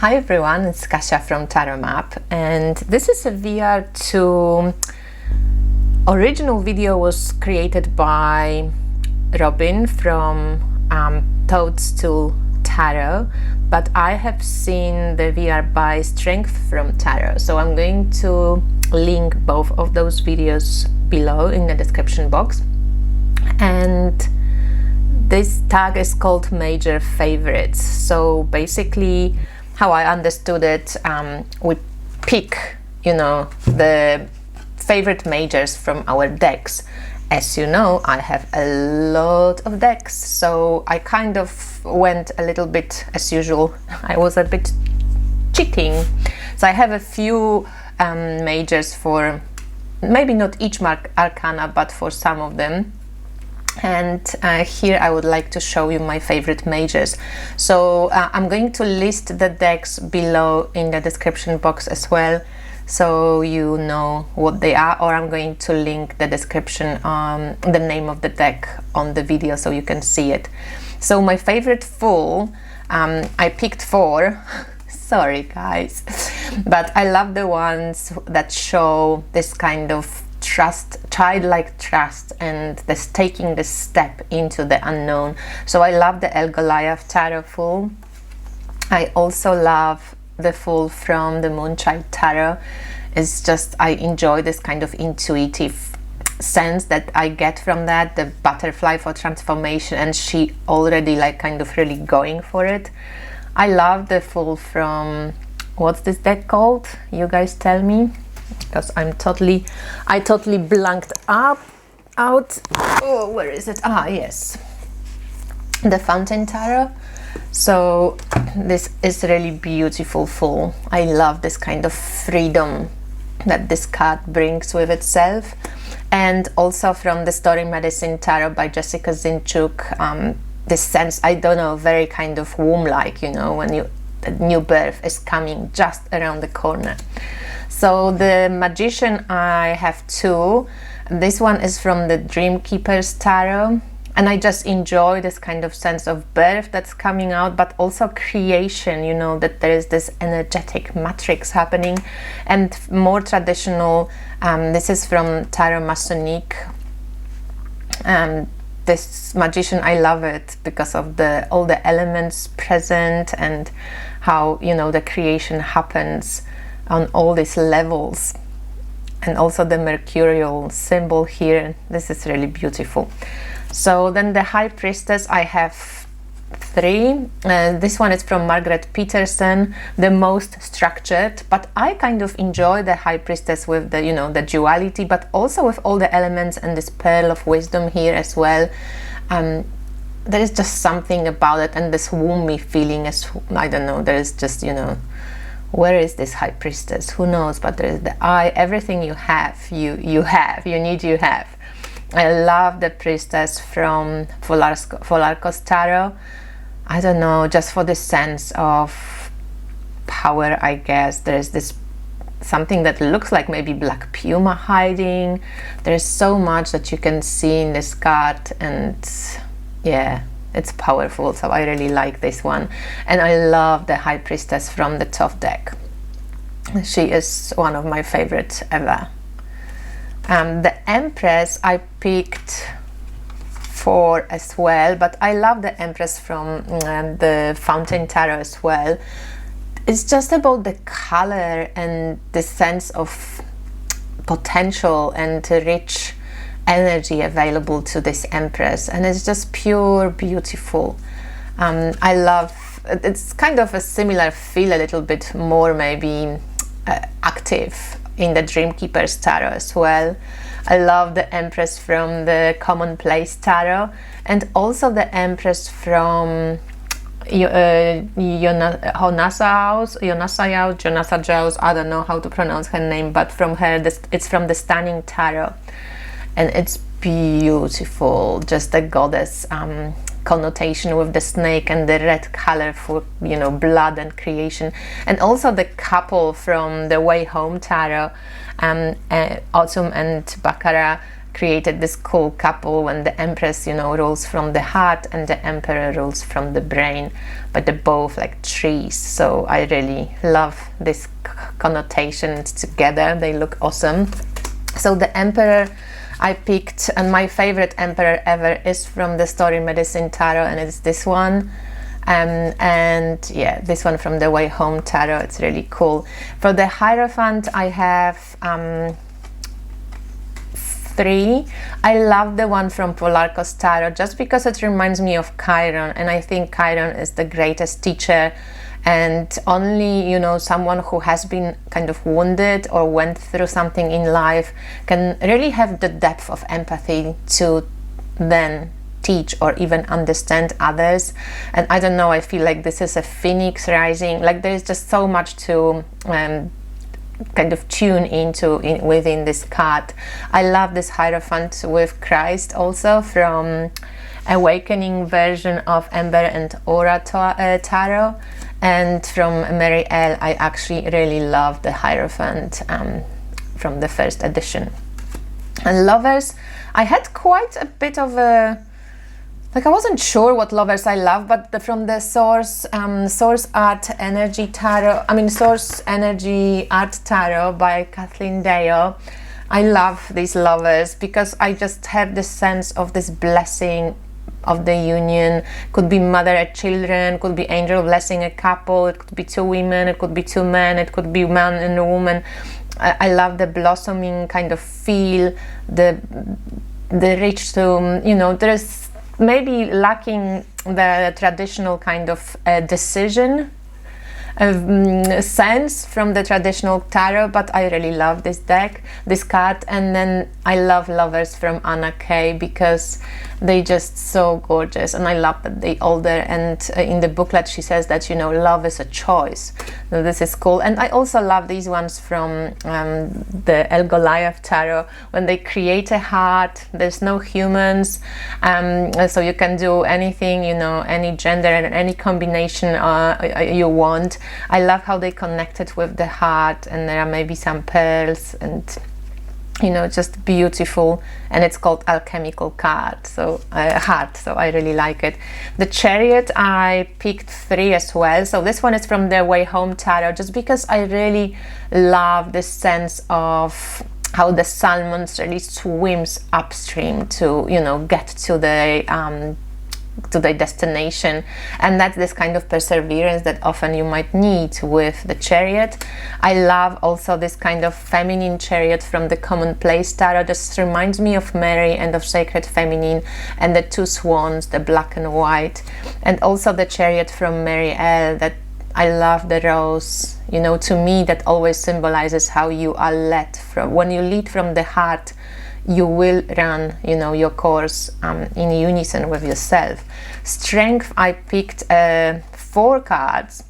Hi everyone, it's Kasia from Tarot Map, and this is a VR2 original video was created by Robin from Toadstool Tarot, but I have seen the VR by Strength from Tarot, so I'm going to link both of those videos below in the description box. And this tag is called Major Favorites. So basically, how I understood it, we pick, the favorite majors from our decks. As you know, I have a lot of decks, so I kind of went a little bit as usual. I was a bit cheating. So I have a few majors for maybe not each arcana, but for some of them. And here I would like to show you my favorite majors. So I'm going to list the decks below in the description box as well, so you know what they are, or I'm going to link the description on the name of the deck on the video so you can see it. So my favorite full, I picked 4. Sorry guys, but I love the ones that show this kind of childlike trust, and this taking the step into the unknown. So I love the El Goliath Tarot full. I also love the full from the Moonchild Tarot. It's just, I enjoy this kind of intuitive sense that I get from that, the butterfly for transformation, and she already like kind of really going for it. I love the full from, what's this deck called? You guys tell me, because I totally blanked out. Oh, where is it? Ah, yes, the Fountain Tarot. So this is really beautiful full. I love this kind of freedom that this card brings with itself. And also from the Story Medicine Tarot by Jessica Zinchuk, this sense, I don't know, very kind of womb-like, when the new birth is coming just around the corner. So the Magician, I have 2. This one is from the Dream Keeper's Tarot, and I just enjoy this kind of sense of birth that's coming out, but also creation, that there is this energetic matrix happening. And more traditional, this is from Tarot Masonique. This Magician, I love it because of all the elements present and how the creation happens on all these levels, and also the mercurial symbol here. This is really beautiful. So then the High Priestess, I have 3. This one is from Margaret Peterson, the most structured, but I kind of enjoy the High Priestess with the the duality, but also with all the elements and this pearl of wisdom here as well. There is just something about it, and this womby feeling, as I don't know, there is just where is this High Priestess? Who knows? But there is the eye. Everything you have, you have. I love the Priestess from Folarcos Tarot. I don't know, just for the sense of power, I guess. There is this something that looks like maybe Black Puma hiding. There is so much that you can see in this card, and yeah, it's powerful. So I really like this one. And I love the High Priestess from the Thoth deck. She is one of my favorites ever. The Empress, I picked 4 as well, but I love the Empress from the Fountain Tarot as well. It's just about the color and the sense of potential and rich energy available to this Empress, and it's just pure beautiful. I love, it's kind of a similar feel, a little bit more maybe active in the Dream Keeper's Tarot as well. I love the Empress from the Commonplace Tarot, and also the Empress from Jonasa Jaus, I don't know how to pronounce her name, but from her, it's from the Stunning Tarot, and it's beautiful. Just the goddess connotation with the snake and the red color for blood and creation. And also the couple from the Way Home Tarot, Autumn and Baccarat, created this cool couple when the Empress, you know, rules from the heart and the Emperor rules from the brain, but they're both like trees. So I really love this connotations together. They look awesome. So the Emperor I picked, and my favorite Emperor ever is from the Story Medicine Tarot, and it's this one. And yeah, this one from the Way Home Tarot, it's really cool. For the Hierophant, I have 3. I love the one from Polarcos Tarot just because it reminds me of Chiron, and I think Chiron is the greatest teacher, and only, you know, someone who has been kind of wounded or went through something in life can really have the depth of empathy to then teach or even understand others. And I don't know, I feel like this is a phoenix rising, like there's just so much to kind of tune into within this card. I love this Hierophant with Christ also from Awakening version of Ember and Aura Tarot, and from Mary L. I actually really love the Hierophant from the first edition. And Lovers, I had quite a bit of a, like I wasn't sure what Lovers I love, but from the Source Art Energy Tarot, Source Energy Art Tarot by Kathleen Deo, I love these Lovers because I just have this sense of this blessing of the union. Could be mother and children, could be angel blessing a couple, it could be 2 women, it could be 2 men, it could be man and a woman. I love the blossoming kind of feel, the reach to, you know, there's maybe lacking the traditional kind of decision sense from the traditional tarot, but I really love this card. And then I love Lovers from Anna Kay because they just so gorgeous, and I love that they older, and in the booklet she says that, you know, love is a choice. So this is cool. And I also love these ones from the El Goliath Tarot, when they create a heart, there's no humans, so you can do anything, you know, any gender and any combination you want. I love how they connected with the heart, and there are maybe some pearls, and you know, just beautiful. And it's called Alchemical Card, so heart, so I really like it. The Chariot, I picked 3 as well. So this one is from the Way Home Tarot, just because I really love this sense of how the salmon really swims upstream to, you know, get to the destination, and that's this kind of perseverance that often you might need with the Chariot. I love also this kind of feminine Chariot from the Commonplace Tarot. This reminds me of Mary and of Sacred Feminine, and the 2 swans, the black and white, and also the Chariot from Mary L. That I love the rose, you know, to me that always symbolizes how you are led from, when you lead from the heart, you will run, you know, your course in unison with yourself. Strength, I picked 4 cards.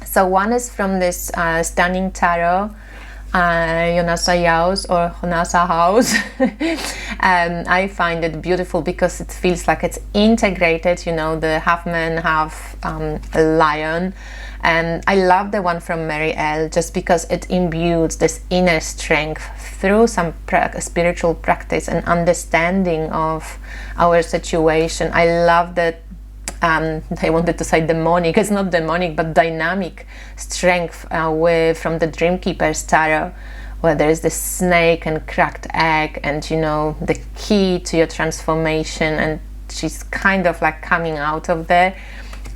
So one is from this stunning tarot, Jonasa House. I find it beautiful because it feels like it's integrated, you know, the half man, half lion. And I love the one from Mary L. just because it imbues this inner strength through some spiritual practice and understanding of our situation. I love that, I wanted to say demonic, it's not demonic, but dynamic strength from the Dreamkeeper's Tarot, where there is this snake and cracked egg, and, you know, the key to your transformation, and she's kind of like coming out of there.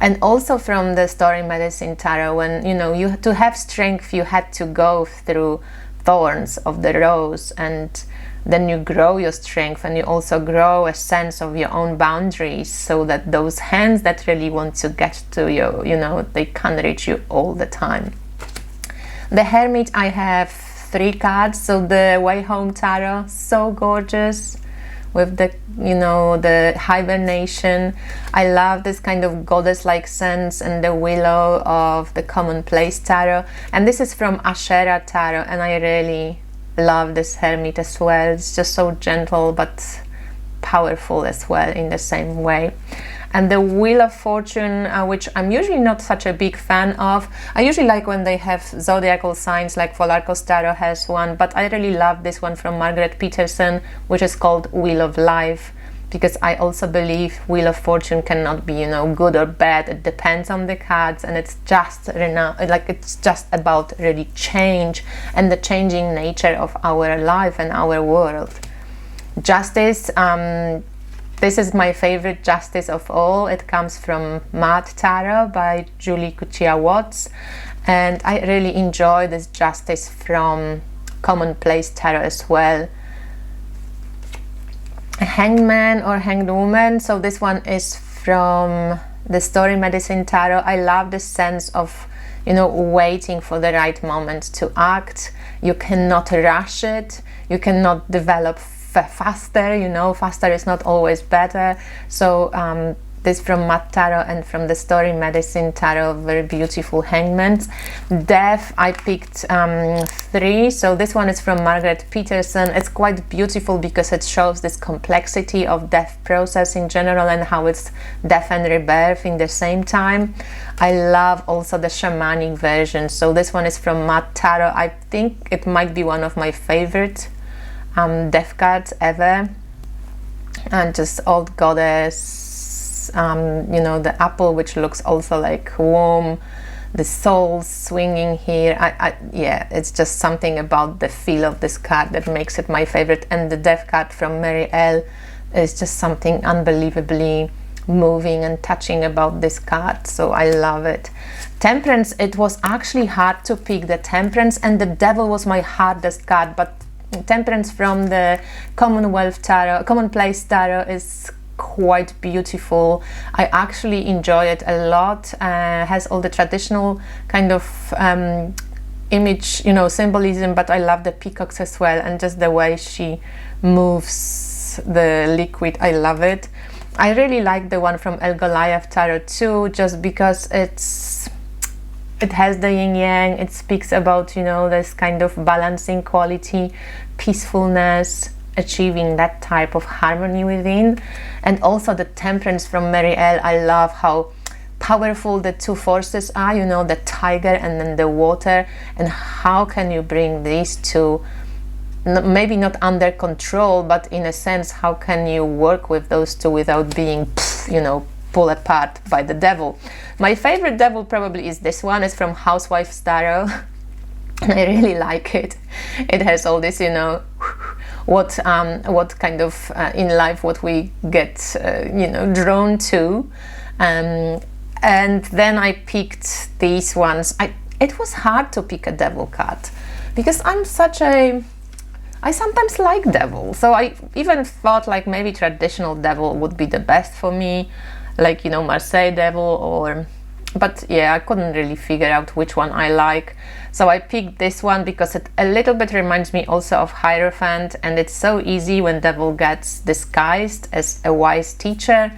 And also from the Story Medicine Tarot, when, you know, to have strength, you had to go through thorns of the rose, and then you grow your strength, and you also grow a sense of your own boundaries, so that those hands that really want to get to you, you know, they can't reach you all the time. The Hermit, I have 3 cards. So the Way Home Tarot, so gorgeous, with the, you know, the hibernation. I love this kind of goddess-like sense, and the Willow of the Commonplace Tarot. And this is from Asherah Tarot, and I really love this Hermit as well. It's just so gentle but powerful as well in the same way. And the Wheel of Fortune, which I'm usually not such a big fan of. I usually like when they have zodiacal signs, like Volarkos Tarot has one, but I really love this one from Margaret Peterson, which is called Wheel of Life, because I also believe Wheel of Fortune cannot be, good or bad. It depends on the cards, and it's just it's just about really change and the changing nature of our life and our world. Justice. This is my favorite Justice of all. It comes from Mad Tarot by Julie Kuchia Watts, and I really enjoy this Justice from Commonplace Tarot as well. Hangman or Hanged Woman. So this one is from the Story Medicine Tarot. I love the sense of, waiting for the right moment to act. You cannot rush it. You cannot develop faster, faster is not always better. So this from Mad Tarot and from the Story Medicine Tarot, very beautiful hangmans. Death, I picked 3. So this one is from Margaret Peterson. It's quite beautiful because it shows this complexity of death process in general and how it's death and rebirth in the same time. I love also the shamanic version. So this one is from Mad Tarot. I think it might be one of my favorite death cards ever. And just old goddess, the apple, which looks also like womb, the soul swinging here. Yeah, it's just something about the feel of this card that makes it my favorite. And the death card from Mary L is just something unbelievably moving and touching about this card, so I love it. Temperance, it was actually hard to pick the Temperance, and the Devil was my hardest card, but Temperance from the Commonplace Tarot is quite beautiful. I actually enjoy it a lot. Has all the traditional kind of image, symbolism, but I love the peacocks as well, and just the way she moves the liquid, I love it. I really like the one from El Goliath Tarot too, just because it has the yin yang. It speaks about, this kind of balancing quality, peacefulness, achieving that type of harmony within. And also the Temperance from Mary L. I love how powerful the two forces are, the tiger and then the water, and how can you bring these two, maybe not under control, but in a sense, how can you work with those two without being, pulled apart by the devil. My favorite devil probably is this one. It's from Housewife's Tarot. I really like it. It has all this, what kind of in life, what we get, drawn to. And then I picked these ones. It was hard to pick a devil card because I sometimes like devil. So I even thought like maybe traditional devil would be the best for me, like, Marseille devil but yeah, I couldn't really figure out which one I like. So I picked this one because it a little bit reminds me also of Hierophant, and it's so easy when devil gets disguised as a wise teacher.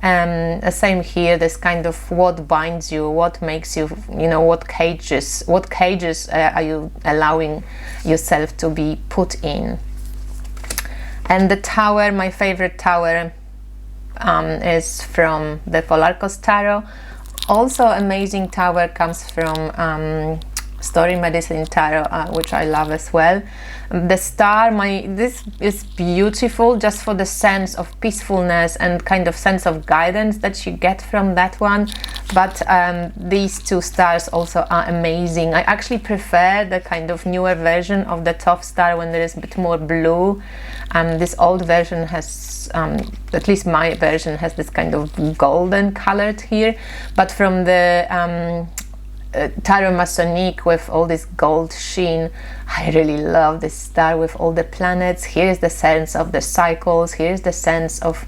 Same here, this kind of what binds you, what makes you, what cages are you allowing yourself to be put in. And the Tower, my favorite Tower, is from the Volarkos Tarot. Also amazing Tower comes from Story Medicine Tarot, which I love as well. The Star, this is beautiful just for the sense of peacefulness and kind of sense of guidance that you get from that one. But these two stars also are amazing. I actually prefer the kind of newer version of the Top Star when there is a bit more blue. This old version has, at least my version has this kind of golden colored here. But from the Tarot Masonique with all this gold sheen, I really love this star with all the planets. Here's the sense of the cycles. Here's the sense of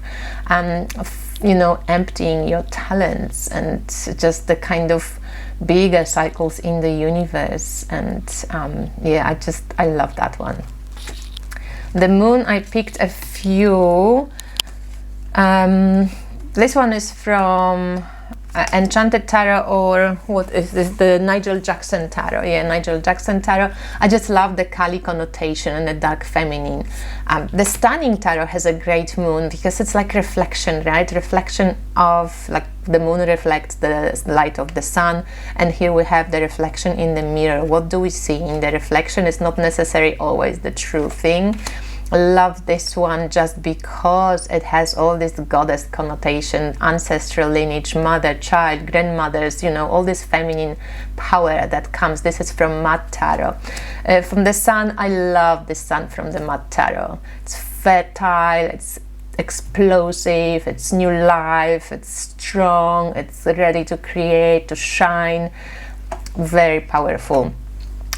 emptying your talents and just the kind of bigger cycles in the universe. And yeah, I love that one. The Moon, I picked a few. This one is from Enchanted Tarot, or what is this, the Nigel Jackson Tarot. Yeah, Nigel Jackson Tarot. I just love the Kali connotation and the dark feminine. The Stunning Tarot has a great moon because it's like reflection, right? Reflection of, like, the moon reflects the light of the sun, and here we have the reflection in the mirror. What do we see in the reflection? Is not necessarily always the true thing. Love this one just because it has all this goddess connotation, ancestral lineage, mother, child, grandmothers, you know, all this feminine power that comes. This is from Mud Tarot. From the sun, I love the sun from the Mud Tarot. It's fertile, it's explosive, it's new life, it's strong, it's ready to create, to shine. Very powerful.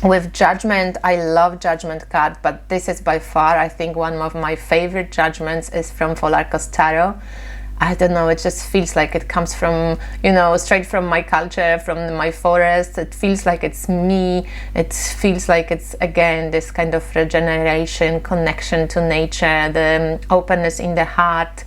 With Judgment, I love Judgment card, but this is by far, I think, one of my favorite judgments is from Folarcos Tarot. I don't know, it just feels like it comes from, you know, straight from my culture, from my forest. It feels like it's me. It feels like it's, again, this kind of regeneration, connection to nature, the openness in the heart.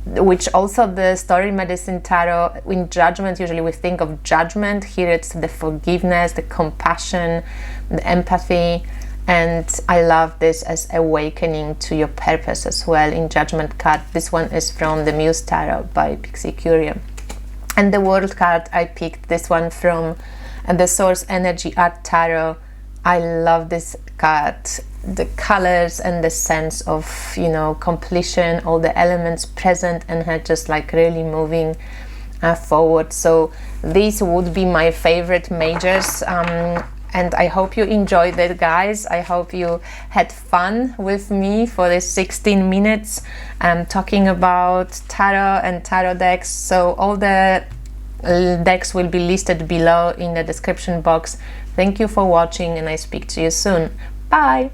Which also the Story Medicine Tarot, in Judgment, usually we think of judgment. Here it's the forgiveness, the compassion, the empathy, and I love this as awakening to your purpose as well in Judgment card. This one is from the Muse Tarot by Pixie Curia. And the World card, I picked this one from the Source Energy Art Tarot. I love this card, the colors and the sense of, you know, completion, all the elements present, and her just like really moving forward. So these would be my favorite majors, and I hope you enjoyed it, guys. I hope you had fun with me for this 16 minutes talking about tarot and tarot decks. So all the decks will be listed below in the description box. Thank you for watching, and I speak to you soon. Bye!